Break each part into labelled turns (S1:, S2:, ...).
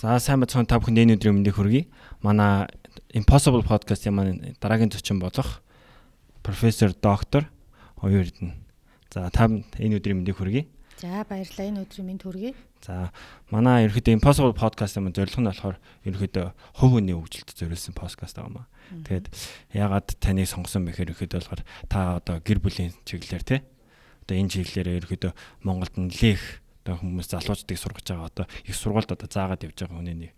S1: За сайн бацхан та бүхэнд энэ өдрийн мэндийг хүргэе. Манай Impossible podcast-ийн маань дараагийн зочин болох профессор доктор хоёр эрдэнэ. За та энэ өдрийн мэндийг хүргэе.
S2: За баярлалаа, энэ өдрийн мэнд хүргэе.
S1: За манай ерөөхдөө Impossible podcast-ийн зорилго нь болохоор ерөөхдөө хувь хүний хөгжилд зориулсан podcast байгаа маа. Тэгээд ягаад таныг сонгосон бэхээр ерөөхдөө болохоор та одоо гэр бүлийн чиглэлээр тий. Одоо энэ чиглэлээр ерөөхдөө Монголд нэлээх одоо хүмүүс залуучдыг сургаж байгаа одоо их сургуульд одоо заагаад явж байгаа хүний нэг.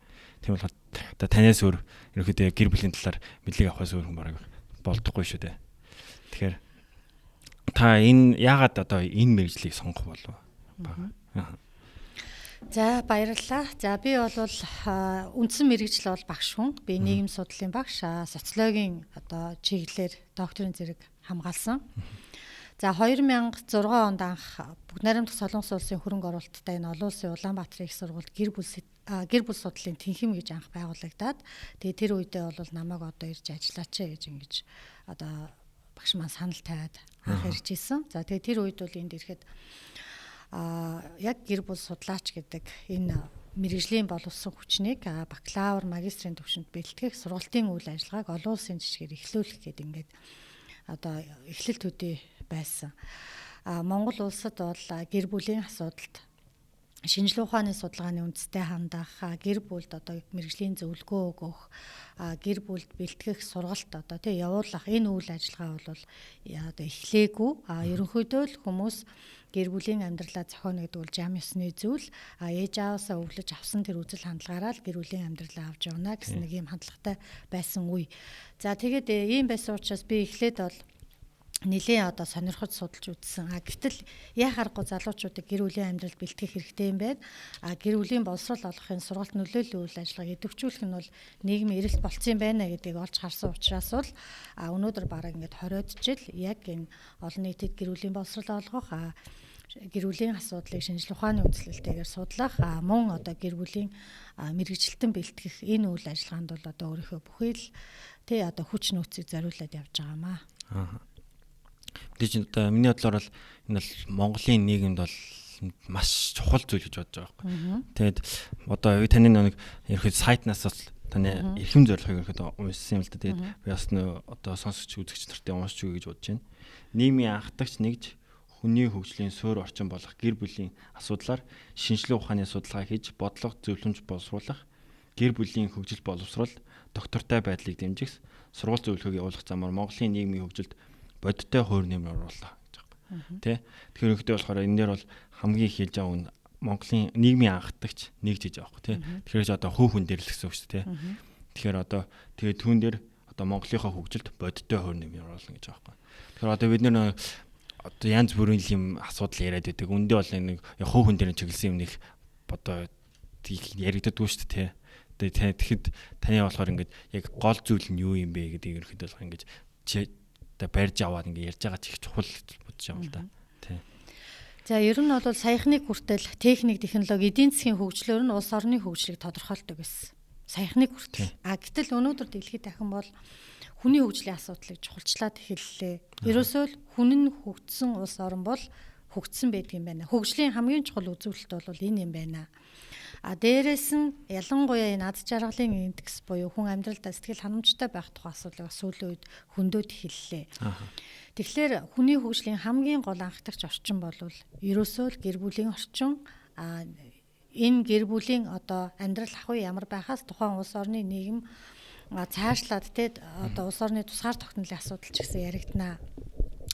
S1: Тийм болохоор одоо танаас өөр ерөөхдөө гэр бүлийн талаар мэдлэг авахаас өөр хүн бараг болдохгүй шүү дээ. Тэгэхээр та энэ ягаад одоо энэ мэргэжлийг сонгох болов?
S2: За баярлалаа. За би бол үндсэн мэргэжил бол багш хүн. Би нийгэм судлалын багш, социологийн одоо чиглэлээр докторийн зэрэг хамгаалсан. За 2006 онд анх Бүгд найрамдах Солонгос улсын хөрөнгө оруулалттай энэ олон улсын Улаанбаатарын их сургуульд гэр бүл судлалын тэнхим гэж анх байгуулагдаад тэгээ тэр үедээ бол намайг одоо ирж ажиллаач гэж ингэж одоо багш маань санал тавиад анх ирж исэн. За тэгээ тэр үед бол энд ирэхэд яг гэр бүл судлаач гэдэг энэ мэргэжлийн боловсон хүчнийг бакалавр, магистрийн түвшинд бэлтгэх сургалтын үйл ажиллагааг олон улсын жишгээр эхлүүлэх гэдэг ингээд одоо эхлэл төдий байсан. Монгол улсад бол гэр бүлийн асуудалд шинжилгээ ухааны судалгааны үндэстэй хандах, гэр бүлд одоо мэргэжлийн зөвлөгөө өгөх, гэр бүлд бэлтгэх сургалт одоо тий явуулах энэ үйл ажиллагаа бол одоо эхлээгүй. Ерөнхийдөө л хүмүүс гэр бүлийн амьдралаа зохионо гэдэг бол жам ёсны зүйл. Ээж аваасаа өвлөж авсан тэр үзэл хандлагаараа л гэр бүлийн амьдралаа авч явна гэсэн нэг юм хандлагатай байсан үе. За тэгээд ийм байсан учраас би эхлээд бол нэлийн одоо сонирхож судалж үзсэн. Гэтэл яах аргагүй залуучуудыг гэр бүлийн амьдрал бэлтгэх хэрэгтэй юм байна. Гэр бүлийн боловсрол олгохын сургалт нөлөөллийн үйл ажиллагааг идэвхжүүлэх нь бол нийгмийн эрэлт болцсон юм байна гэдгийг олж харсан учраас бол өнөөдөр бараг ингээд 20-од жил яг энэ олон нийтэд гэр бүлийн боловсрол олгох, гэр бүлийн асуудлыг шинжилгээ ухааны үндэслэлтэйгээр судлах, мөн одоо гэр бүлийн мэргэжилтэн бэлтгэх энэ үйл ажиллагаанд бол одоо өөрийнхөө бүхий л тий одоо хүч нөөцийг зориулаад явж байгаамаа.
S1: Тэгж одоо миний бодлоор бол энэ бол Монголын нийгэмд бол маш чухал зүйл гэж бодож байгаа байхгүй. Тэгээд одоо таны нэг ерөөхдөө сайтнаас бол таны эрхэм зорилгыг ерөөхдөө уншсан юм л да. Тэгээд би бас одоо сонсогч үзэгч нартай уншиж үгүй гэж бодож байна. Нийгмийн анхдагч нэгж хүний хөгжлийн суурь орчин болох гэр бүлийн асуудлаар шинжилгээ ухааны судалгаа хийж бодлого зөвлөмж боловсруулах, гэр бүлийн хөгжил боловсрол, доктортой байдлыг дэмжих, сургууль зөвлөгөөг явуулах замаар Монголын нийгмийн хөгжилд бодиттой хуур нэмэр оруулах гэж байна. Тэ? Тэгэхээр өгдөө болохоор энэ дээр бол хамгийн их хэлж байгаа нь Монголын нийгмийн анхдагч нэгж хийж байгаа байхгүй тий. Тэгэхээр одоо хөв хүн дээр л гэсэн үг шүү дээ. Тэгэхээр одоо тэгээ түүн дээр одоо Монголынхаа хөгжилд бодиттой хуур нэмэр оруулах гэж байгаа байхгүй. Тэгэхээр одоо бид нэр одоо янз бүрийн юм асуудал яриад байдаг. Үндэ бол нэг хөв хүн дээр чиглэсэн юм нэг одоо яригддаггүй шүү дээ тий. Тэгэхэд таны болохоор ингээд яг гол зүйл нь юу юм бэ гэдгийг ерөөхдөө бол ингээд одоо барьж аваад ингээ ярьж байгаа ч их чухал гэж бодож байгаа юм л да. Тий.
S2: За ер нь бол саяхныг хүртэл техник, технологи, эдийн засгийн хөгжлөөр нь улс орны хөгжлийг тодорхойлдог гэсэн. Саяхныг хүртэл. Гэтэл өнөөдөр дэлхийд дахин бол хүний хөгжлийн асуудлыг чухалчлаад эхэллээ. Ерөөсөө л хүн нь хөгжсөн улс орн бол хөгжсөн байдаг юм байна. Хөгжлийн хамгийн чухал үзүүлэлт бол энэ юм байна. Дээрээс нь ялангуяа энэ ад жаргалын индекс буюу хүн амьдралдаа сэтгэл ханамжтай байх тухай асуудлыг сүүлийн үед хөндөд эхэллээ. Тэгэхээр хүний хөгжлийн хамгийн гол анхдагч орчин бол ерөөсөө л гэр бүлийн орчин. Энэ гэр бүлийн одоо амьдрал ах үе ямар байхаас тухайн улс орны нийгэм цаашлаад одоо улс орны тусгаар тогтнолын асуудал ч гэсэн яригдана.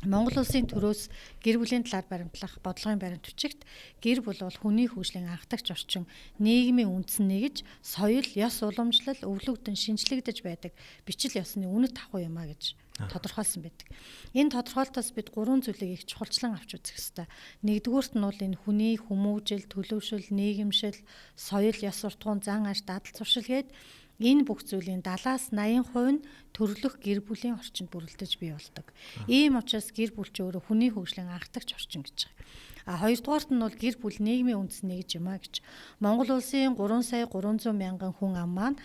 S2: Монгол улсын төрөөс гэр бүлийн талаар баримтлах бодлогын баримт бичигт гэр бүл бол хүний хөгжлийн анхдагч орчин, нийгмийн үндсэн нэгж, соёл, ёс уламжлал, өвлөгдөн шинжлэгдэж байдаг бичил ёсны үнэт ахуй юмаа гэж тодорхойлсон байдаг. Энэ тодорхойлолтоос бид 3 зүйлийг их чухалчлан авч үзэх ёстой. Нэгдүгüүрт нь бол энэ хүний хүмүүжил, төлөвшил, нийгэмшил, соёл, ёс суртахуун, зан аж, дадал зуршил гээд энэ бүх зүйлийн 70-80% нь төрлөх гэр бүлийн орчинд бүрэлдэж бий болдог. Ийм учраас гэр бүл ч өөрөө хүний хөгжлийн анхдагч орчин гэж байгаа. Хоёрдугаарт нь бол гэр бүл нийгмийн үндэс нэгж юм а гэж. Монгол улсын 3,300,000 хүн ам маань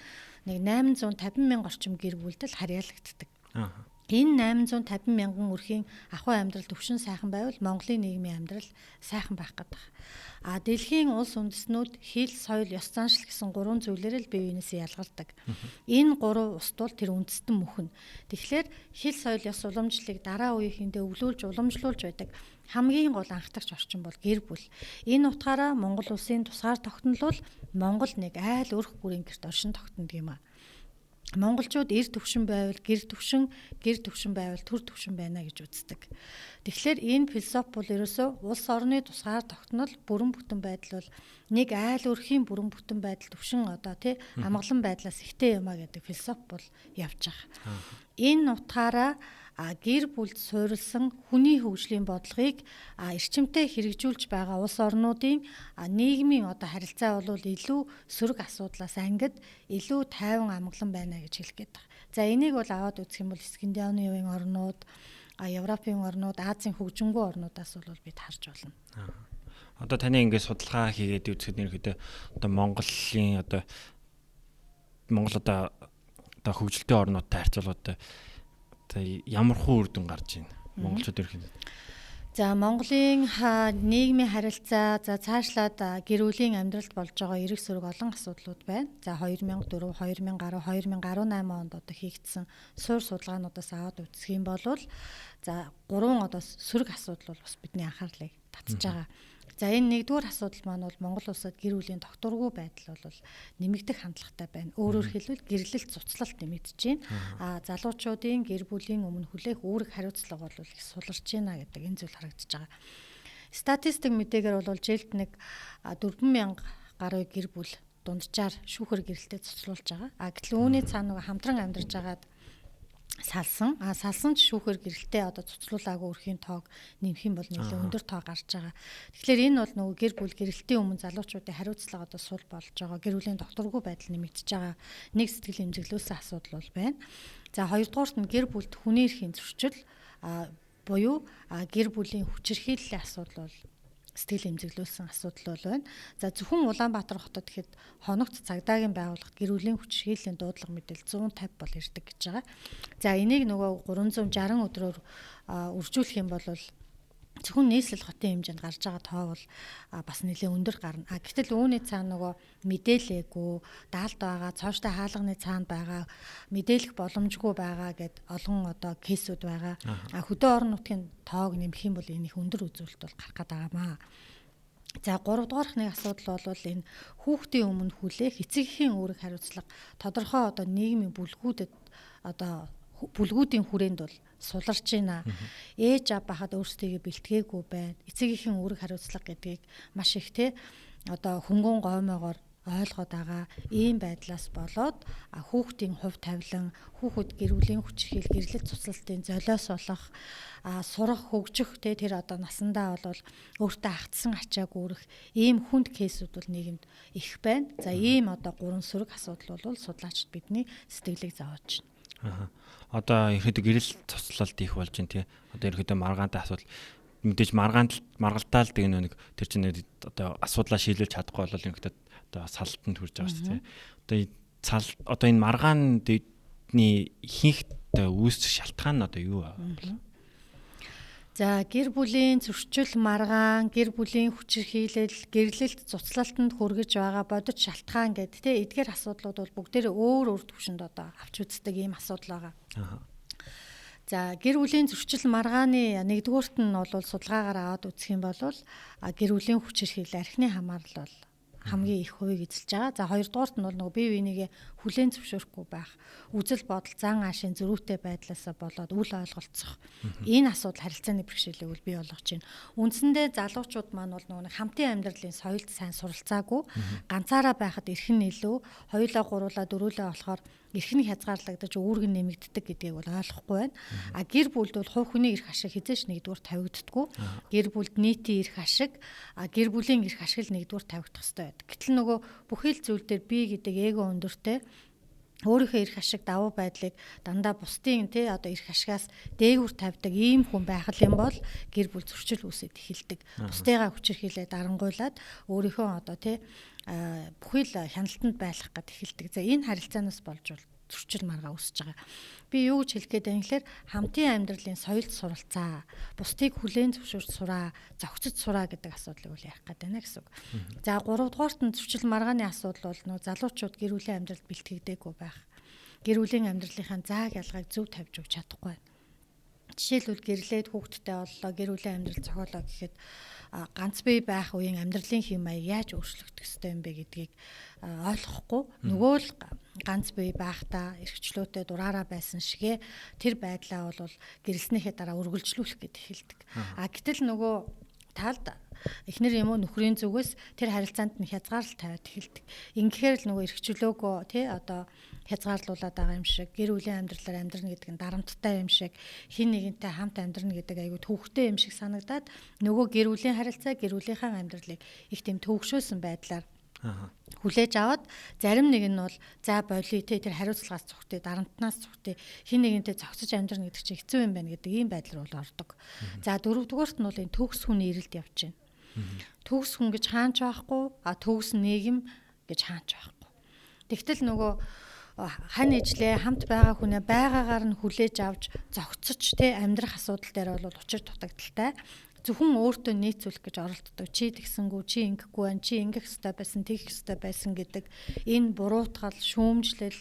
S2: нэг 850,000 орчим гэр бүлдэл харьяалагддаг. Энэ 850 мянган өрхийн ахуй амьдрал төвшин сайхан байвал Монголын нийгмийн амьдрал сайхан байх гэдэг. Дэлхийн улс үндэстнүүд хил, соёл, ёс заншил гэсэн 3 зүйлээр л бие биенээсээ ялгардаг. Энэ 3 устдвал тэр үндэстэн мөхнө. Тэгэхээр хил, соёл, ёс уламжлалыг дараа үеийнхэндээ уламжлуулж байдаг хамгийн гол анхдагч орчин бол гэр бүл. Энэ утгаараа Монгол улсын тусгаар тогтнол бол Монгол нэг айл өрх бүрийн гэрт оршин тогтнодог юм а. Монголчууд эр төвшин байвал гэр төвшин байвал төр төвшин байна гэж үздэг. Тэгэхээр энэ философи бол ерөөсөө улс орны тусгаар тогтнол бүрэн бүтэн байдал бол нэг айл өрхийн бүрэн бүтэн байдал төвшин амгалан байдлаас ихтэй юм а гэдэг философи бол явж байгаа. Энэ утгаараа гэр бүлд суурилсан хүний хөгжлийн бодлогыг эрчимтэй хэрэгжүүлж байгаа улс орнуудын нийгмийн харилцаа бол илүү сөрөг асуудлаас ангид илүү тайван амгалан байна гэж хэлэх гээд байна. За энийг бол аваад үзэх юм бол Скандинавын орнууд, Европын орнууд, Азийн хөгжингүй орнуудаас бол бид харж болно.
S1: Одоо таны ингээд судалгаа хийгээд үзэхэд нэрхэдэ Монголын Монгол хөгжилтэй орнуудтай харьцуулахад ямар хуу үр дүн гарч байна монголчууд ирэх юм.
S2: За Монголын нийгмийн харилцаа цаашлаад гэр бүлийн амьдралд болж байгаа эрэг сөрөг олон асуудлууд байна. За 2004, 2010, 2018 онд хийгдсэн суур судалгаануудаас аваад үзэх юм бол за 3 сөрөг асуудал бол бас бидний анхаарлыг татж байгаа. За энэ нэгдүгээр асуудал маань бол Монгол улсад гэр бүлийн тогтворгүй байдал бол нэмэгдэх хандлагатай байна. Өөрөөр хэлбэл гэрлэлт цуцлалт нэмэгдэж байна. Залуучуудын гэр бүлийн өмнө хүлээх үүрэг хариуцлага бол их суларч байна гэдэг энэ зүйл харагдаж байгаа. Статистик мэдээгээр бол жилд нэг 4,000 гаруй гэр бүл дунджаар шүүхэр гэрэлтэд цуцлуулж байгаа. Гэтэл үүний цаана хамтран амьдарч байгаад салсан ч шүүхэр гэрэлтэй цуцлуулаагүй өрхийн тоог нэмэх юм бол нэлээд өндөр тоо гарч байгаа. Тэгэхээр энэ бол гэр бүл гэрэлтийн өмнө залуучуудын хариуцлага сул болж байгаа. Гэр бүлийн докторгүй байдал нэмэгдэж байгаа. Нэг сэтгэл эмзэглүүлсэн асуудал бол байна. За хоёрдугаарт нь гэр бүлд хүний эрхийн зөрчил буюу гэр бүлийн хүчирхийллийн асуудал бол сэтгэл эмзэглүүлсэн асуудал бол байна. За зөвхөн Улаанбаатар хотод гэхэд хоногт цагдаагийн байгууллагт гэр бүлийн хүчирхийллийн дуудлага мэдээлэл 150 бол ирдэг гэж байгаа. За энийг 360 өдрөөр үржүүлэх юм бол зөвхөн нийслэл хотын хэмжээнд гарч байгаа тоо бол бас нэлээд өндөр гарна. Гэтэл үүний цаана мэдээлээгүй, даалт байгаа, цооштой хаалганы цаанд байгаа, мэдээлэх боломжгүй байгаа гэд олон кейсүүд байгаа. Хөдөө орон нутгийн тоог нэмэх юм бол энэ их өндөр үзүүлэлт бол гарах гэдэг байгаамаа. За 3 дугаарх нэг асуудал бол энэ хүүхдийн өмнө хүлээх эцэг эхийн үүрэг хариуцлага тодорхой нийгмийн бүлгүүдэд бүлгүүдийн хүрээнд бол суларч байна. Ээж аав байхад өөрсдийгөө бэлтгээгүй байна. Эцэг эхийн үүрэг хариуцлага гэдгийг маш их хөнгөн гоймоогоор ойлгоод байгаа. Ийм байдлаас болоод хүүхдийн хувь тавилан, хүүхэд гэр бүлийн хүчирхийл, гэрлэлт цуцлалтын золиос болох сурах, хөгжих тэр насандаа бол өөртөө хатсан ачааг үүрэх ийм хүнд кейсүүд бол нийгэмд их байна. За ийм 3 сөрөг асуудал бол судлаачид бидний сэтгэлийг зовоож байна.
S1: Одоо ерөөдөө гэрэл цуцлалт их болж байна тий. Одоо ерөөдөө маргаантай асуудал мэдээж маргалтаал гэдэг нэг тэр чинь асуудлаа шийдвэрлэж чадахгүй бол ерөөдөө салтанд хүрч байгаа шүү дээ. Одоо энэ маргааны ихэнх үүсэх шалтгаан нь юу вэ?
S2: За гэр бүлийн зөрчил, маргаан, гэр бүлийн хүчирхийлэл, гэрлэлт цуцлалтанд хүргэж байгаа бодит шалтгаан гэдэг эдгээр асуудлууд бол бүгдээрээ өөр төвшөнд авч үздэг ийм асуудал байгаа. За гэр бүлийн зөрчил, маргааны нэгдүгüүрт нь бол судалгаагаар аваад үзэх юм бол гэр бүлийн хүчирхийлэл, архины хамаарал бол хамгийн их хувийг эзэлж байгаа. За хоёрдугаарт нь бол бие бинийгээ хүлээн зөвшөөрөхгүй байх, үзэл бодол, зан аашийн зөрүүтэй байдлаас болоод үл ойлголцох. Энэ асуудал харилцааны бэрхшээлийг бол бий болгож байна. Үндсэндээ залуучууд маань бол нэг хамтын амьдралын соёлд сайн суралцаагүй, ганцаараа байхад эрхэн илүү, хоёулаа гуруулаа дөрүүлээ болохоор эрхний хязгаарлагдаж үүрэг нэмэгддэг гэдгийг бол ойлгохгүй байна. Гэр бүлд бол хувь хүний эрх ашиг хизээш нэгдүгээр тавигддаггүй. Гэр бүлд нийтийн эрх ашиг, гэр бүлийн эрх ашиг нэгдүгээр тавигдах ёстой байдаг. Гэтэл бүхэл зүйл дээр би гэдэг эго өндөртэй өөрийнхөө эрх ашиг давуу байдлыг дандаа бусдын эрх ашигаас дээгүүр тавьдаг ийм хүн байх юм бол гэр бүл зөрчил үүсэж эхэлдэг. Бусдыгаа хүчирхийлээд дарангуйлаад өөрийнхөө бүхэл хяналтанд байлгах гэд эхэлдэг. За энэ харилцаанаас болж зөрчил маргаа үүсэж байгаа. Би юу гэж хэлэх гээд байна гэхээр хамтын амьдралын соёлд суралцаа, бусдыг хүлээн зөвшөөрч сураа, зохицож сураа гэдэг асуудлыг үл ярих гээд байна гэсэн үг. За 3 дугаарт нь зөрчил маргааны асуудал бол нөө залуучууд гэр бүлийн амьдралд бэлтгэгдээгүй байх. Гэр бүлийн амьдралынхаа зааг ялгааг зөв тавьж өгч чадахгүй. Жишээлбэл гэрлээд хүүхдтэй боллоо, гэр бүлийн амьдрал зохиолоо гэхэд ганц бие байх үеийн амьдралын хэм маяг яаж өөрчлөгдөх ёстой юм бэ гэдгийг ойлгохгүй нөгөө л ганц бие байхдаа эрхчлөөтэй дураараа байсан шигэ тэр байдлаа бол гэрэлснийхээ дараа үргэлжлүүлэх гэд хэлдэг. Гэтэл нөгөө талд эхнэр юм уу нөхрийн зүгээс тэр харилцаанд нь хязгаарлалт тавиад хэлдэг. Ингэхээр л нөгөө эрхчлөөгөө тий одоо хязгаарлуулад байгаа юм шиг гэр бүлийн амьдралаар амьдрна гэдэг нь дарамттай юм шиг хин нэгэнтэй хамт амьдрна гэдэг айгүй төвхтэй юм шиг санагдаад нөгөө гэр бүлийн харилцаа гэр бүлийнхаа амьдралыг их тийм төвөгшөөсөн байдлаар хүлээж аваад зарим нэг нь бол за болио те тэр хариуцлагаас зүгтээ дарамтнаас зүгтээ хин нэгэнтэй зогсож амьдрна гэдэг чинь хэцүү юм байна гэдэг ийм байдлаар бол ордог. За дөрөвдүгээрт нь бол энэ төгс хүний ирэлт явж байна. Төгс хүн гэж хаанч байхгүй төгс нийгэм гэж хаанч байхгүй. Тэгтэл нөгөө хань ижлээ хамт байгаа хүнээ байгаагаар нь хүлээж авч зогцож те амьдрах асуудал дээр бол учир дутагдaltaй. Зөвхөн өөртөө нийцүүлэх гэж оролддог. Чи тэгсэнгүү, чи ингэхгүй байна, чи ингэх ёстой байсан, тэгэх ёстой байсан гэдэг энэ буруутгал, шүүмжлэл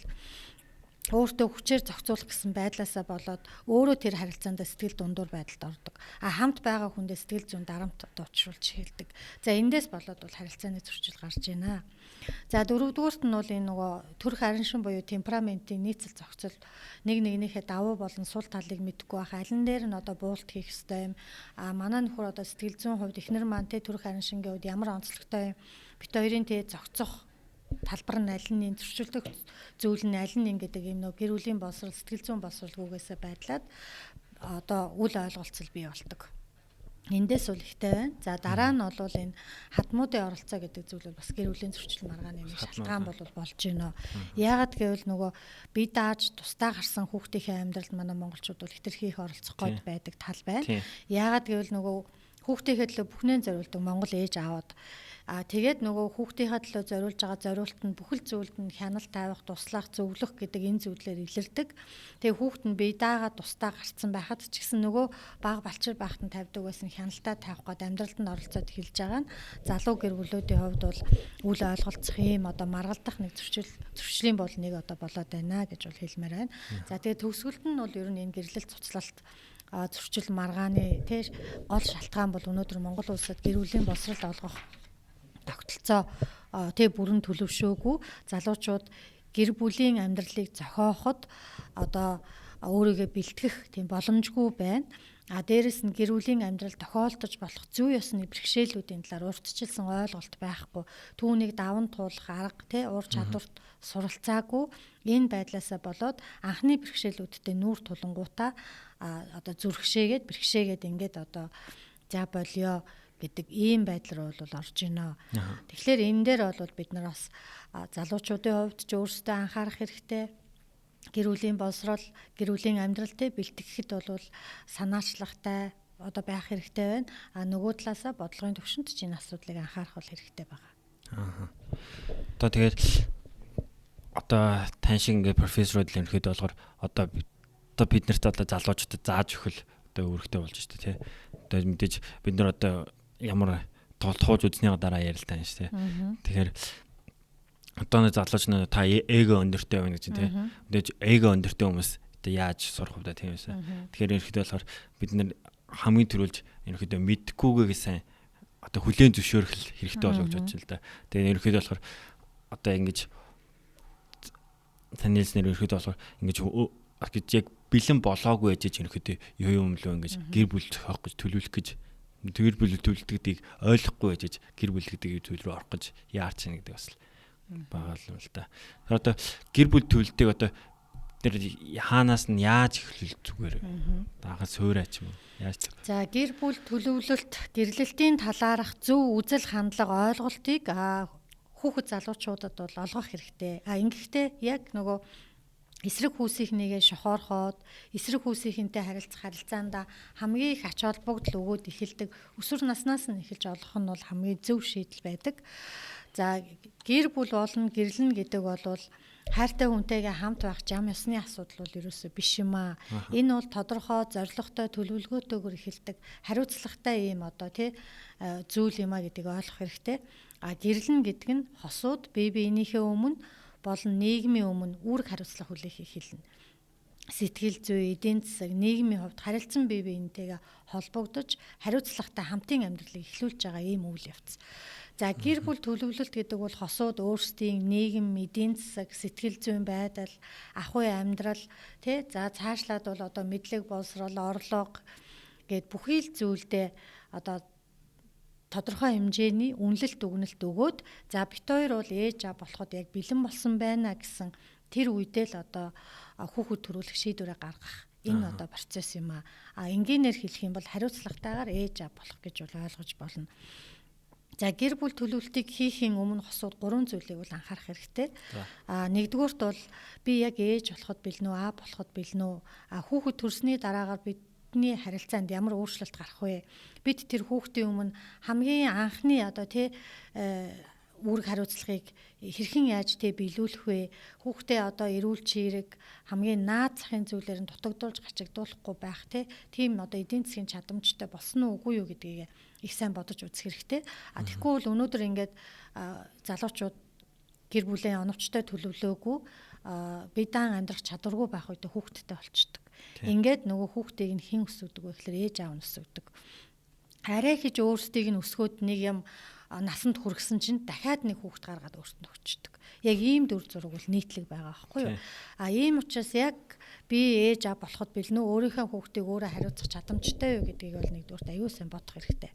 S2: өөртөө хүчээр зохицуулах гэсэн байдлаасаа болоод өөрөө тэр харилцаанд сэтгэл дундуур байдалд ордог. Хамт байгаа хүндээ сэтгэл зүйн дарамт дуучруулж хэлдэг. За эндээс болоод бол харилцааны зөрчил гарч байна. За дөрөвдүгээрт нь бол энэ нөгөө төрх хариншин буюу темпераментийн нийцэл зохицол нэг нэгнийхээ давуу болон сул талыг мэдэхгүй байх. Алин дээр нь одоо буулт хийх ёстой юм. Манай нөхөр одоо сэтгэл зүйн хувьд эхнэр маань те төрх хариншингийн хувьд ямар онцлогтой юм. Бит хоёрын те зохицох талбар нь аль нь зөрчилдөх зүйл нь аль нь гэдэг юм нөө гэр бүлийн боловсрол сэтгэл зүйн боловсролгүйгээсээ байдлаад одоо үл ойлголцол бий болдог. Эндээс үл ихтэй байна. За дараа нь бол энэ хадмуудын оролцоо гэдэг зүйл бас гэр бүлийн зөрчил маргааны нэг шалтгаан болж байна. Яагаад гэвэл нөгөө бие дааж тусдаа гарсан хүүхдийнхээ амьдралд манай монголчууд бол хэтэрхий их оролцох гээд байдаг тал байна. Яагаад гэвэл нөгөө хүүхдийнхээ төлөө бүхнээ зориулдаг монгол ээж аавд тэгээд нөгөө хүүхдийнхээ төлөө зориулж байгаа зориулт нь бүхэл зүйлд нь хяналт тавих, туслах, зөвлөх гэдэг энэ зүйлээр илэрдэг. Тэгээ хүүхд нь бие даага тусдаа гарцсан байхад ч гэсэн нөгөө бага балчир байхад нь тавьдаг байсан хяналтаа тавих гээд амьдралд нь оролцоод эхэлж байгаа нь залуу гэр бүлүүдийн хувьд бол үл ойлголцох юм одоо маргалдах нэг зөрчлийн бол нэг одоо болоод байна гэж бол хэлмээр байна. За тэгээ төгсгөлд нь бол ер нь энэ гэрлэлт цуцлалт зөрчил маргааны тий гол шалтгаан бол өнөөдөр Монгол улсад гэр бүлийн боловсрол олгох тогтолцоо тий бүрэн төлөвшөөгүй залуучууд гэр бүлийн амьдралыг зохиоход одоо өөрийгөө бэлтгэх тийм боломжгүй байна. Дээрэс нь гэр бүлийн амьдрал тохиолдож болох зүй ёсны бэрхшээлүүдийн талаар урьдчилсан ойлголт байхгүй. Түүнийг даван туулах арга тий ур чадварт суралцаагүй. Энэ байдлаасаа болоод анхны бэрхшээлүүдтэй нүүр тулангуудаа одоо зүрхшээгээд бэрхшээгээд ингээд одоо за болио гэдэг ийм байдлаар бол орж ийнэ. Тэгэхээр энэ дээр бол бид нар бас залуучуудын хувьд ч өөрсдөө анхаарах хэрэгтэй. Гэр бүлийн боловсрол, гэр бүлийн амьдралтай бэлтгэхэд бол санаачлагтай одоо байх хэрэгтэй байна. Нөгөө талаасаа бодлогын төвшөнд ч энэ асуудлыг анхаарах бол хэрэгтэй байгаа.
S1: Одоо тэгээд одоо тань шиг ингээд профессорууд л ерөнхийдөө болохоор одоо бид нарт одоо залуучуудад зааж өгөх одоо үүрэгтэй болж шүү дээ тий. Одоо мэдээж бид нар одоо ямар туулж үзнийгээ дараа ярилтаа байна шүү дээ. Тэгэхээр одоо нэг залууч нь та эго өндөртэй байна гэж тий. Мэдээж эго өндөртэй хүмүүс одоо яаж сурах вэ тийм ээ. Тэгэхээр ерөнхийдөө болохоор бид нар хамгийн түрүүлж ерөнхийдөө мэдхгүйгээ сайн одоо хүлээн зөвшөөрөх хэрэгтэй болов гэж бодож л да. Тэгээ ерөнхийдөө болохоор одоо ингэж таны хэлснээр ерөнхийдөө болохоор ингэж яг бэлэн болоогүй ээж ерөнхийдөө юу юм лөө ингэж гэр бүл зохиох гэж төлөвлөх гэж гэр бүл төлөвлөлтийг ойлгохгүй ээж гэр бүл гэдэг зүйл рүү орох гэж яарч яах гэдэг бас байгаа юм л да. Одоо гэр бүл төлөлтийг одоо тэр хаанаас нь яаж эхлүүл зүгээр даахад суурайч юм яаж.
S2: За гэр бүл төлөвлөлт гэрлэлтийн талаарх зөв үзэл хандлага ойлголтыг хүүхэд залуучуудад бол олгох хэрэгтэй. Ингэхдээ яг нөгөө эсрэг хүүсийнхнийгээ шохоорхоод эсрэг хүүсийнхэнтэй харилцах харилцаанда хамгийн их ач холбогдол өгөөд эхэлдэг өсвөр наснаас нь эхэлж олох нь бол хамгийн зөв шийдэл байдаг. За гэр бүл болон гэрлэн гэдэг бол хайртай хүнтэйгээ хамт байх зам ёсны асуудал бол ерөөсөө биш юм аа. Энэ бол тодорхой зорилготой төлөвлөгөөтэйгээр эхэлдэг хариуцлагатай юм одоо тий зүйл юм а гэдгийг ойлгох хэрэгтэй. Гэрлэн гэдэг нь хосууд бие биенийхээ өмнө болон нийгмийн өмнө үүрэг хариуцлага хүлээх эхэлнэ. Сэтгэл зүй, эдийн засаг, нийгмийн хувьд харилцан бие биентэйгээ холбогдож хариуцлагатай хамтын амьдралыг эхлүүлж байгаа ийм үйл явц. За гэр бүл төлөвлөлт гэдэг бол хосууд өөрсдийн нийгэм, эдийн засаг, сэтгэл зүйн байдал, ахуй амьдрал тий за цаашлаад бол одоо мэдлэг боловсрол, орлого гэд бүхий л зүйлдээ одоо тодорхой хэмжээний үнэлэлт өгнөлт өгөөд за бит хоёр бол ээж аа болоход яг бэлэн болсон байна гэсэн тэр үедээ л одоо хүүхэд төрүүлэх шийдвэрээ гаргах энэ одоо процесс юм аа. Энгийнээр хэлэх юм бол хариуцлагатайгаар ээж аа болох гэж бол ойлгож болно. За гэр бүл төлөвлөлтийг хийхин өмнө хосууд 3 зүйлийг бол анхаарах хэрэгтэй. Нэгдүгüүрт бол би яг ээж болоход бэлэн үү, аа болоход бэлэн үү? Хүүхэд төрсний дараагаар бидний харилцаанд ямар өөрчлөлт гарах вэ? Бид тэр хүүхдийн өмнө хамгийн анхны одоо тий үүрэг хариуцлагыг хэрхэн яаж тий биелүүлэх вэ? Хүүхдээ одоо эрүүл чирэг хамгийн наад захын зүйлээр нь дутагдуулж гачигдуулахгүй байх тийм одоо эдийн засгийн чадамжтай болсон уу үгүй юу гэдгийг их сайн бодож үзэх хэрэгтэй. Тэгэхгүй бол өнөөдөр ингээд залуучууд гэр бүлийн оновчтой төлөвлөөгүй биедан амьдрах чадваргүй байх үед хүүхэдтэй болчдөг. Ингээд нөгөө хүүхдийг нь хэн өсгөдөг вэ гэхээр ээж аав нь өсгөдөг. Арай хийж өөрсдийг нь өсгөөд нэг юм насанд хүргэсэн чинь дахиад нэг хүүхэд гаргаад өөртөө өгчдөг. Яг ийм дүр зураг бол нийтлэг байгаа байхгүй юу? Ийм учраас яг би ээж аав болоход бэлэн үү, өөрийнхөө хүүхдийг өөрөө хариуцах чадамжтай юу гэдгийг бол нэгдүгээрт аюул сан бодох хэрэгтэй.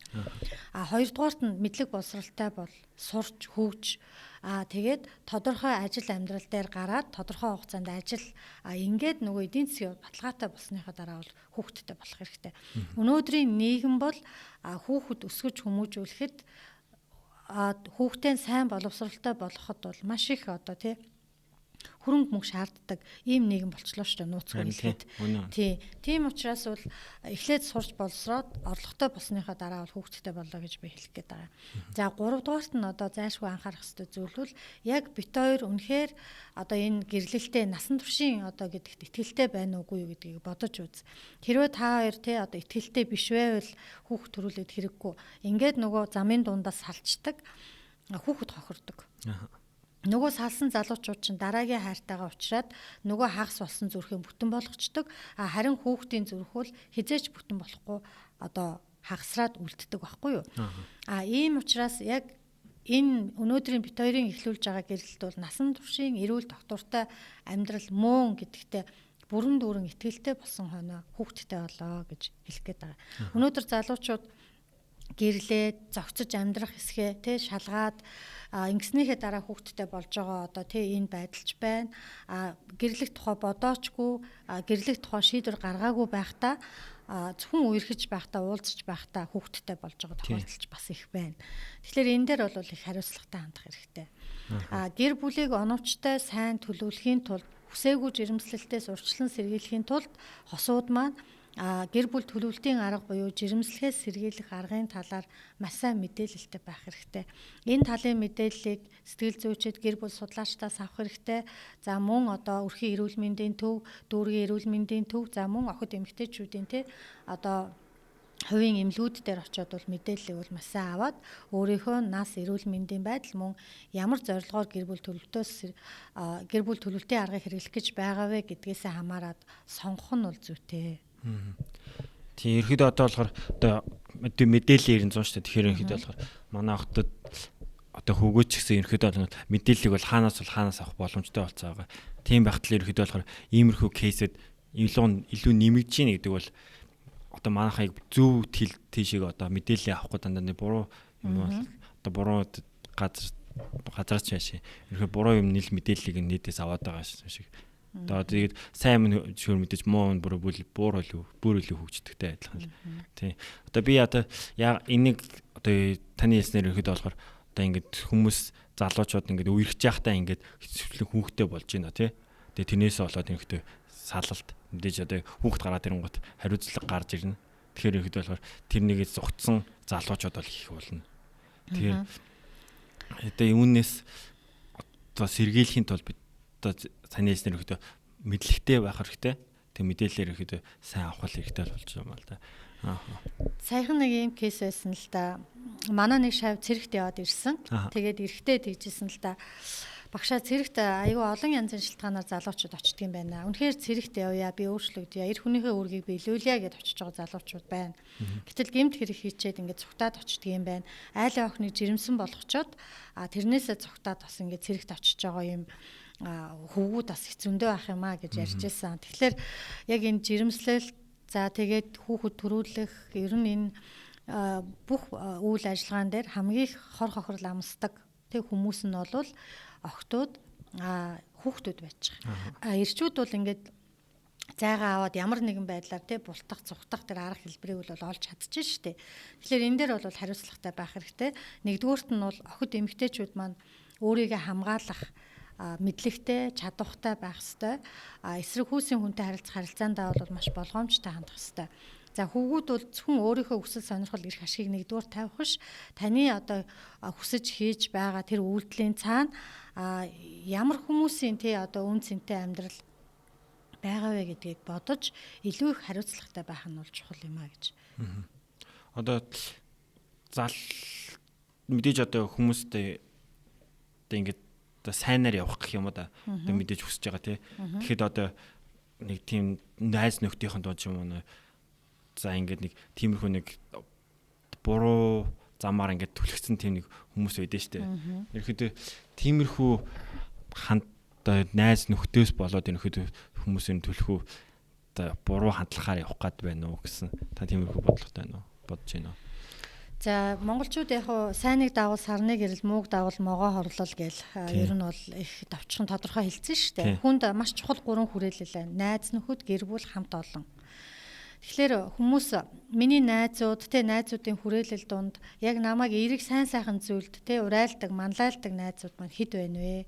S2: Хоёрдугаарт нь мэдлэг боловсралтай бол сурч хөгж тэгээд тодорхой ажил амьдрал дээр гараад тодорхой хугацаанд ажил ингээд нөгөө эдийн засгийн баталгаатай болсныхаа дараа бол хүүхэдтэй болох хэрэгтэй. Өнөөдрийн нийгэм бол хүүхэд өсгөж хүмүүжүүлэхэд хүүхдээ сайн боловсралтай болгоход бол маш их одоо тий хөрөнгө мөнгө шаарддаг ийм нийгэм болчлоо шүү дээ нууцгүй хэлээд. Тийм учраас бол эхлээд сурч боловсроод орлоготой болсныхаа дараа бол хүүхэдтэй боллоо гэж би хэлэх гээд байгаа. За 3 дугаарт нь одоо зайлшгүй анхаарах ёстой зүйл бол яг бит хоёр үнэхээр одоо энэ гэрлэлтэй насан туршийн одоо гэдэгт итгэлтэй байна уугүй юу гэдгийг бодож үз. Хэрвээ та хоёр тий одоо итгэлтэй биш байвал хүүхэд төрүүлээд хэрэггүй. Ингээд нөгөө замын дундаас салчдаг хүүхэд хохирдог. Нөгөө салсан залуучууд чинь дараагийн хайртайгаа уулзраад нөгөө хагас болсон зүрхээ бүтэн болгочдөг. Харин хүүхдийн зүрх бол хизээч бүтэн болохгүй одоо хагасраад үлддэг байхгүй юу? Ийм учраас яг энэ өнөөдрийн бит хоёрын эхлүүлж байгаа гэрэлт бол насан туршийн эрүүл доктортой амьдрал мөн гэдэгтээ бүрэн дүүрэн итгэлтэй болсон хойно хүүхдтэй болоо гэж хэлэх гээд байгаа. Өнөөдөр залуучууд гэрлээд зогцож амьдрах хэсгээ тий шалгаад ингэснийхээ дараа хүүхдтэй болж байгаа одоо тий энэ байдалч байна. Гэрлэх тухай бодоочгүй гэрлэх тухай шийдвэр гаргаагүй байхдаа зөвхөн үерхэж байхдаа уулзч байхдаа хүүхдтэй болж байгаа тохиолдолч бас их байна. Тэгэхээр энэ дээр бол их хариуцлагатай хандах хэрэгтэй. Гэр бүлийг оновчтой сайн төлөвлөхийн тулд хүсээгүй жирэмслэлтээс урьдчилан сэргийлэхийн тулд хосууд маань гэр бүл төлөвлөлтийн арга буюу жирэмслэхээс сэргийлэх аргын талаар маш сайн мэдээлэлтэй байх хэрэгтэй. Энэ талын мэдээллийг сэтгэл зүйчид гэр бүл судлаачдаас авах хэрэгтэй. За мөн одоо өрхийн эрүүл мэндийн төв, дүүргийн эрүүл мэндийн төв, за мөн охид эмэгтэйчүүдийн одоо хувийн эмнэлүүд дээр очиод бол мэдээллийг бол маш сайн аваад өөрийнхөө нас эрүүл мэндийн байдал мөн ямар зорилгоор гэр бүл төлөвлөлтийн аргыг хэрэглэх гэж байгаа вэ гэдгээсээ хамаарат сонгох нь бол зүйтэй.
S1: Тийм ерөөдөө одоо болохоор одоо мэдээллийн 900 шүү дээ. Тэгэхээр ерөөдөө болохоор манай охтод одоо хөгөөч гэсэн ерөөдөө мэдээллийг бол хаанаас авах боломжтой болцоо байгаа. Тийм багтал ерөөдөө болохоор иймэрхүү кейсэд илүү нэмэгдэж гин гэдэг бол одоо манайхыг зөв тийшээ одоо мэдээлэл авахгүй дандаа буруу юм бол одоо буруу газарч байшаа. Ерөөдөө буруу юм нийл мэдээллийг нийтээс аваад байгаа шиг. Одоо тэгээд сайн шүүр мэдээж муу бүр илүү хөгждөгтэй адилхан л. Тий. Одоо би одоо энийг одоо таны хэлснээр ихэд болохоор одоо ингээд хүмүүс залуучууд ингээд үерхэж явахдаа ингээд хэвчлэн хүүхдэд болж байна тий. Тэгээ тэрнээсээ болоод ерөнхийдөө салалт мэдээж одоо хүүхд гараад ирэнгүүт хариуцлага гарч ирнэ. Тэгэхээр ерөнхийдөө болохоор тэрнийг зугтсан залуучууд бол их болно. Тэгэхээр одоо юунаас одоо сэргийлэхийн тулд бид одоо саний хэлснээр ерөнхийдөө мэдлэгтэй байх хэрэгтэй. Тэг мэдээлэлээр ерөнхийдөө сайн авах хэрэгтэй болж байгаа юм л да.
S2: Саяхан нэг юм кейс байсан л да. Манай нэг шав цэрэгт яваад ирсэн. Тэгээд эрэхтэй тэгжсэн л да. Багшаа цэрэгт аюу олон янзын шалтгаанаар залуучууд очдөг юм байна. Үнэхээр цэрэгт явъя, би өөрчлөгдөе. Эр хүнийхээ үүргийг биелүүлье гэж очиж байгаа залуучууд байна. Гэтэл гэмт хэрэг хийчээд ингээд цугтаад очдөг юм байна. Айлын охиныг жирэмсэн болгочоод тэрнээсээ цугтаад бас ингээд цэрэгт очиж байгаа юм хөвгүүд бас хэцүндөө байх юм аа гэж ярьж байсан. Тэгэхээр яг энэ жирэмслэл за тэгээд хүүхэд төрүүлэх ер нь энэ бүх үйл ажиллагаан дээр хамгийн хор хохирол амсдаг тэг хүмүүс нь бол охтууд хүүхдүүд байж байгаа. Ирчүүд бол ингээд зайгаа аваад ямар нэгэн байдлаар тэг бултах цухтах тэр арга хэлбэрийг бол олж чадчихжээ шүү дээ. Тэгэхээр энэ дээр бол хариуцлагатай байх хэрэгтэй. Нэгдүгüүрт нь бол охид эмэгтэйчүүд маань өөрийгөө хамгаалах мэдлэгтэй, чадвартай байх ёстой. Эсрэг хүүсийн хүнтэй харилцаандаа бол маш болгоомжтой хандах ёстой. За хүүгүүд бол зөвхөн өөрийнхөө хүсэл сонирхол эрх ашигыг нэгдүгээр тавих биш. Таны одоо хүсэж хийж байгаа тэр үйлдэлийн цаана ямар хүмүүсийн одоо үн цэнтэй амьдрал байгаа вэ гэдгийг бодож илүү их хариуцлагатай байх нь бол чухал юм а гэж.
S1: Одоо мэдээж одоо хүмүүстэй ингээд одоо сайнаар явах гэх юм уу да. Одоо мэдээж хүсэж байгаа тий. Тэгэхэд одоо нэг тийм найз нөхдийнхэн доо ч юм уу за ингээд нэг тиймэрхүү нэг буруу замаар ингээд түлхсэн тийм нэг хүмүүс байдэн штэ. Ерөнхийдөө тиймэрхүү найз нөхдөөс болоод ерөнхийдөө хүмүүсийн түлхүү одоо буруу хандлагаар явах гад байна уу гэсэн та тиймэрхүү бодлоготой байна уу? Бодож байна уу?
S2: За монголчууд яг сайныг даавал сарныг ирэл мууг даавал могоо хорлол гэл ер нь бол их давчхан тодорхой хэлсэн штэ. Хүнд маш чухал 3 хүрээлэл байна. Найз нөхөд, гэр бүл, хамт олон. Тэгэхээр хүмүүс миний найзууд найзуудын хүрээлэл донд яг намайг эерэг сайн сайхан зүйлд урайлдаг, манлайлдаг найзууд маань хэд байна вэ?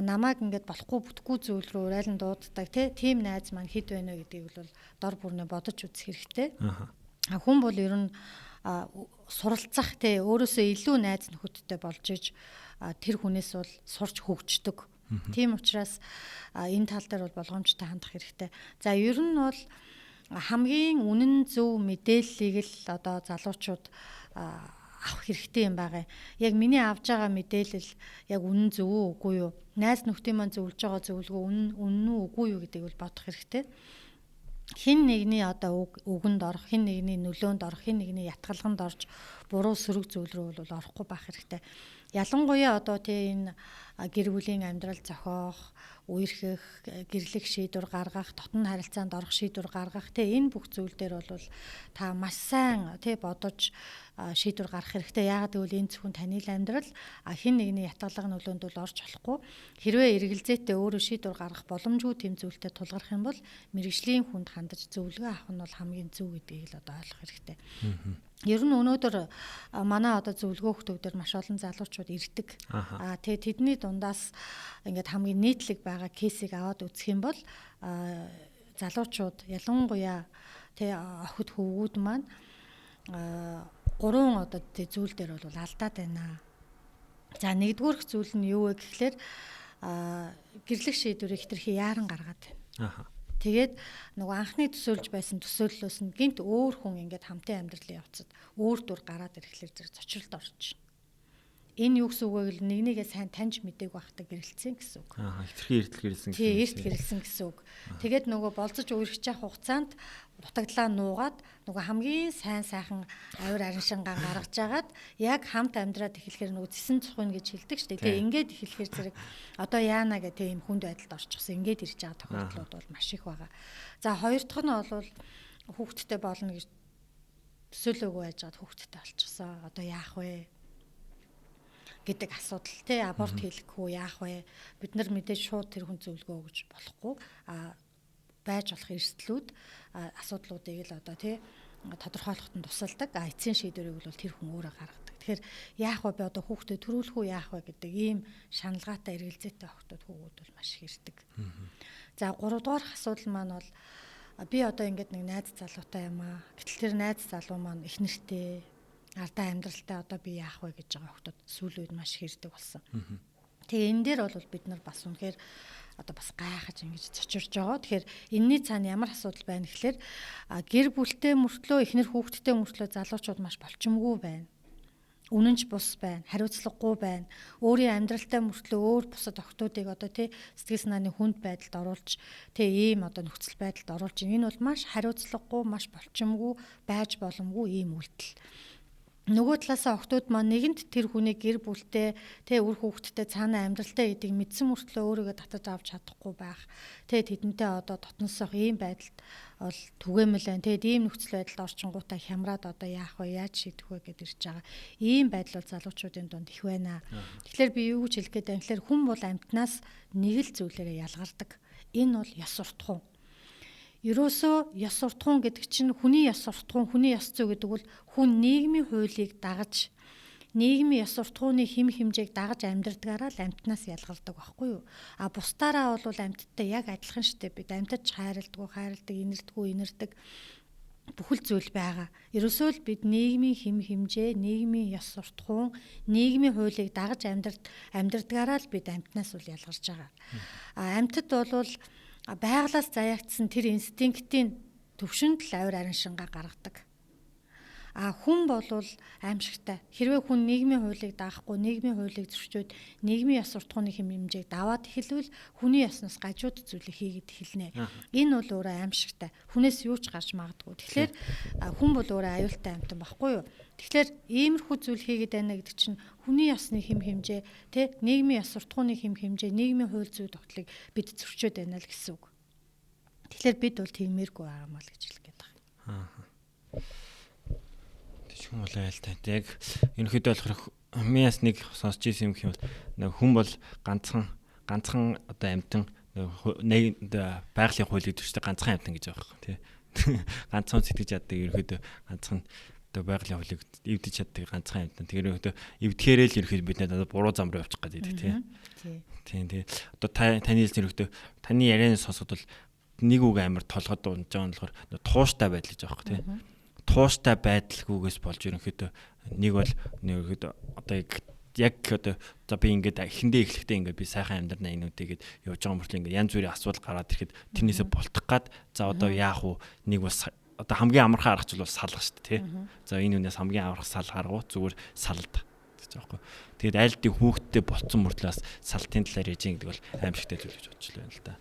S2: Намайг ингээд болохгүй бүтггүй зүйл рүү урайлан дууддаг тийм найз маань хэд байна вэ гэдгийг бол дор бүрнээ бодож үзэх хэрэгтэй. Хүн бол ер нь суралцах өөрөөсөө илүү найз нөхөдтэй болж иж тэр хүнээс бол сурч хөгждөг. Тийм учраас энэ тал дээр бол болгоомжтой хандах хэрэгтэй. За ер нь бол хамгийн үнэн зөв мэдээллийг л одоо залуучууд авах хэрэгтэй юм байгаа. Яг миний авж байгаа мэдээлэл яг үнэн зөв үү үгүй юу? Найз нөхдийн маань зөвлөж байгаа зөвлөгөө үнэн үү үгүй юу гэдгийг бол бодох хэрэгтэй. Хин нэгний одоо үгэнд орох, хин нэгний нөлөөнд орох, хин нэгний ятгалганд орж буруу сөрөг зүйл рүү бол орохгүй байх хэрэгтэй. Ялангуяа одоо энэ гэр бүлийн амьдрал зохиох, үерхэх, гэрлэх шийдвэр гаргах, дотн харилцаанд орох шийдвэр гаргах энэ бүх зүйл дээр бол та маш сайн бодож шийдвэр гаргах хэрэгтэй. Яагаад гэвэл энэ зөвхөн таны л амьдрал хин нэгний ятгалга нөлөөнд бол орж болохгүй. Хэрвээ эргэлзээтэй өөрөө шийдвэр гаргах боломжгүй тэм зүйлтэй тулгарх юм бол мэргэжлийн хүнд хандаж зөвлөгөө авах нь бол хамгийн зөв гэдгийг л одоо ойлгох хэрэгтэй. Ер нь өнөөдөр манай одоо зөвлөгөө өгдөг маш олон залуучууд ирдэг. Тэгээ тэдний дундаас ингээд хамгийн нийтлэг байгаа кейсийг аваад үзэх юм бол залуучууд ялангуяа охид хөвгүүд маань 3 одоо зүйл дээр бол алдаад байна. За нэгдүгээрх зүйл нь юу вэ гэхлээр гэрлэх шийдвэрийг хэтэрхий яаран гаргаад байна. Тэгээд нөгөө анхны төсөөлж байсан төсөөллөөс нь гинт өөр хүн ингээд хамтын амьдралын явцад өөр дүр гараад ирэхлээр зэрэг цочролд орж байна. Энэ юу гэсэн үг вэ гэвэл нэгнийгээ сайн таньж мэдээг байхдаа гэрэлцсэн гэсэн үг.
S1: Хэтэрхий эртэл гэрэлсэн гэсэн үг.
S2: Тий, эрт гэрэлсэн гэсэн үг. Тэгээд нөгөө болцож өөрчлөж явах хугацаанд дутагдлаа нуугаад нөгөө хамгийн сайн сайхан авир ариншингаа гаргаж агаад яг хамт амьдраад эхлэхээр нөгөө зэсэн цухын гэж хэлдэг шүү дээ. Тэгээ ингээд эхлэхээр зэрэг одоо яана гэх тийм хүнд байдалд орчихсон. Ингээд ирж байгаа тохиолдлууд бол маш их байгаа. За хоёр дахь нь бол хүүхэдтэй болно гэж төсөөлөөгүй байжгаад хүүхэдтэй болчихсон. Одоо яах вэ гэдэг асуудал аборт хийхгүй яах вэ? Бид нар мэдээж шууд тэр хүн зөвлөгөө өгж болохгүй. Байж болох эрсдлүүд асуудлуудыг л одоо тодорхойлоход нь тусалдаг. Эцсийн шийдвэрийг бол тэр хүн өөрөө гаргадаг. Тэгэхээр яах вэ би одоо хүүхдэд төрүүлэх үү яах вэ гэдэг ийм шаналгаатай эргэлзээтэй охтууд хүүгүүд бол маш их ирдэг. За 3 дугаар асуудал маань бол би одоо ингээд нэг найз залуутай юм аа. Гэтэл тэр найз залуу маань их нэртэй ардаа амьдралтай одоо би яах вэ гэж байгаа охтууд сүүлийн үед маш их ирдэг болсон. Тэгээ энэ дээр бол бид нар бас үнэхээр одоо бас гайхаж ингэж цочирж байгаа. Тэгэхээр энэний цаана ямар асуудал байна гэхэлэр гэр бүлтэй мөртлөө эхнэр хүүхэдтэй мөртлөө залуучууд маш болчимгүй байна. Үнэнч бус байна, хариуцлагагүй байна. Өөрийн амьдралтай мөртлөө өөр бусад охтуудыг одоо тий сэтгэл санааны хүнд байдалд оруулж тий ийм одоо нөхцөл байдалд оруулж энэ бол маш хариуцлагагүй, маш болчимгүй байж боломгүй ийм үйлдэл. Нөгөө талаасаа охтууд маань нэгэнт тэр хүний гэр бүлтэй тэ үр хүүхэдтэй цаана амьдралтай гэдгийг мэдсэн мөртлөө өөрийгөө татаж авч чадахгүй байх. Тэ тэдэнтэй одоо дотносох ийм байдалд бол түгээмэл байна. Тэгэд ийм нөхцөл байдалд орчингуудаа хямраад одоо яах вэ, яаж шийдэх вэ гэдээ ирж байгаа. Ийм байдал бол залуучуудын дунд их байна. Тэгэхээр би юу гэж хэлэх гээд байна гэхээр хүн бол амьтнаас нэг л зүйлээрээ ялгардаг. Энэ бол ёс суртахуун. Ерөөсөө ёс суртахуун гэдэг чинь хүний ёс суртахуун, хүний ёс зүй гэдэг бол хүн нийгмийн хуулийг дагаж, нийгмийн ёс суртахууны хэм хэмжээг дагаж амьдрдгаараа л амьтнаас ялгардаг байхгүй юу? А бусдаараа бол амьтдтай яг адилхан штэ бид амьтаж хайрладаг, инэрдэг бүхэл зүйл байгаа. Ерөөсөө л бид нийгмийн хэм хэмжээ, нийгмийн ёс суртахуун, нийгмийн хуулийг дагаж амьдрдгаараа л бид амьтнаас бол ялгарч байгаа. А амьтад бол байгалаас заяагдсан тэр инстинктийн төвшөнд л авир араншингаа гаргадаг. А хүн бол аимшигтай. Хэрвээ хүн нийгмийн хуулийг даахгүй, нийгмийн хуулийг зөрчөөд нийгмийн ёс суртахууны хэм хэмжээг даваад эхэлвэл хүний ёсноос гажууд зүйлийг хийгээд эхэлнэ. Энэ бол өөрөө аимшигтай. Хүнээс юу ч гарч магадгүй. Тэгэхээр хүн бол өөрөө аюултай амьтан баггүй юу? Тэгэхээр иймэрхүү зүйл хийгээд байна гэдэг чинь хүний ёсны хэм хэмжээ, тэ нийгмийн ёс суртахууны хэм хэмжээ, нийгмийн хууль зүйн тогтолыг бид зөрчөөд байна л гэсэн үг. Тэгэхээр бид бол тиймэргүй байгаа маа л гэж хэлэх гээд байна.
S1: Хүн бол айлтай. Яг ерөнхийдөө болохоор мяас нэг сонсч ирсэн юм гэх юм бол хүн бол ганцхан одоо амьтан нэг байгалийн хуулийг төштэй ганцхан амьтан гэж байгаа юм тий. Ганцхан сэтгэж яддаг ерөнхийдөө ганцхан одоо байгалийн хуулийг эвдэж чаддаг ганцхан амьтан. Тэгэхээр ерөнхийдөө эвдэхээрээ л ерөнхийдөө бид надад буруу зам руу явчих гэдэг тий. Тийм. Одоо таны хэлсэн ерөнхийдөө таны ярианы сонсоход бол нэг үг амар толгойд унж байгаа нь болохоор тууштай байдал гэж байгаа юм тий. Тууштай байдалгүйгээс болж ерөнхийдөө нэг бол ерөнхийдөө одоо яг одоо за би ингээд эхэндээ эхлэхдээ ингээд би сайхан амьдрнаа энэ үтэйгээд явж байгаа мөртлөө ингээд янз бүрийн асуудал гараад ирэхэд тэрнээсээ болтох гад за одоо яах вэ? Нэг бас одоо хамгийн амархан аргач бол салах шүү дээ тий. За энэ үнээс хамгийн амархан сал гаргуу зүгээр салд гэж байгаа байхгүй. Тэгээд айлдын хүүхдтэй болцсон мөртлөөс салтын талаар яж гэдэг бол аимшигтай зүйл гэж бодож байна л да.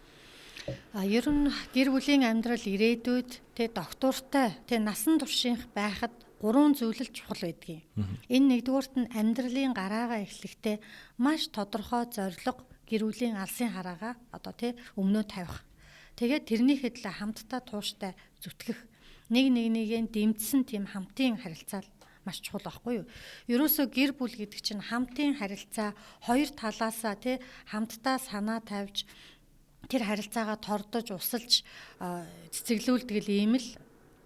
S2: Ер нь гэр бүлийн амьдрал ирээдүйд тэ доктортой тэ насан туршийнх байхад 3 зүйл л чухал байдгийг. Энэ нэгдүгüүрт нь амьдралын гараагаа эхлэхдээ маш тодорхой зорилго гэр бүлийн алсын хараагаа одоо тэ өмнөө тавих. Тэгээд тэрний хэдлээ хамтдаа тууштай зүтгэх. Нэг нэгээ дэмжсэн тийм хамтын харилцаа маш чухал байхгүй юу? Ерөөсөө гэр бүл гэдэг чинь хамтын харилцаа хоёр талаасаа тэ хамтдаа санаа тавьж тэр харилцаагаа тордож, усалж цэцэглүүлдэг л ийм л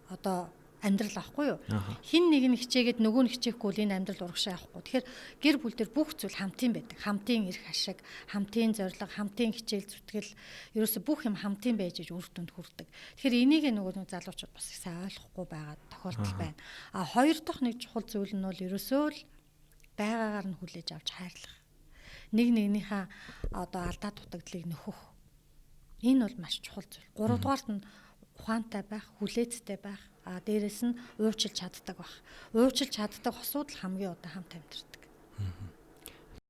S2: одоо амьдрал ахгүй юу? Хин нэг нь хичээгээд нөгөө нь хичээхгүй л энэ амьдрал урагшаа явахгүй. Тэгэхээр гэр бүл дээр бүх зүйл хамтын байдаг. Хамтын эрх ашиг, хамтын зорилго, хамтын хичээл зүтгэл ерөөсө бүх юм хамтын байж үр дүнд хүрдэг. Тэгэхээр энийг нөгөө залуучууд бас их сайн ойлгохгүй байгаа тохиолдол байна. А хоёр дахь нэг чухал зүйл нь бол ерөөсөө л байгаагаар нь хүлээж авч хайрлах. Нэг нэгнийхээ одоо алдаа дутагдлыг нөхөх. Энэ бол маш чухал зүйл. 3 дугаарт нь ухаантай байх, хүлээцтэй байх. Дээрэс нь уурчилж чаддаг байх. Уурчилж чаддаг хосууд л хамгийн одоо хамт амьдардаг.